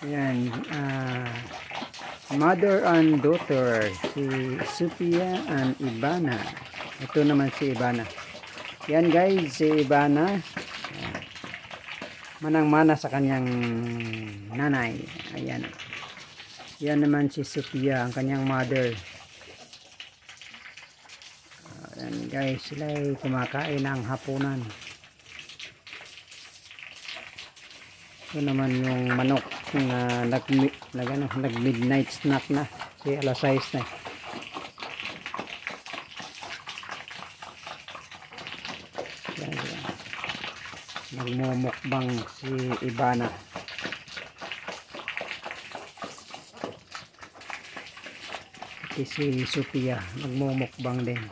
Yan, mother and daughter, si Sophia and Ivana. Ito naman si Ivana. Yan guys, si Ivana manang-mana sa kanyang nanay. Ayan. Yan naman si Sophia, ang kanyang mother. Ayan guys, sila ay kumakain ng hapunan. Ito naman yung manok na nag midnight snack na. Kasi alas 6 na. Yan, yan. Nagmumukbang si Ivana. At si Sophia nagmumukbang din.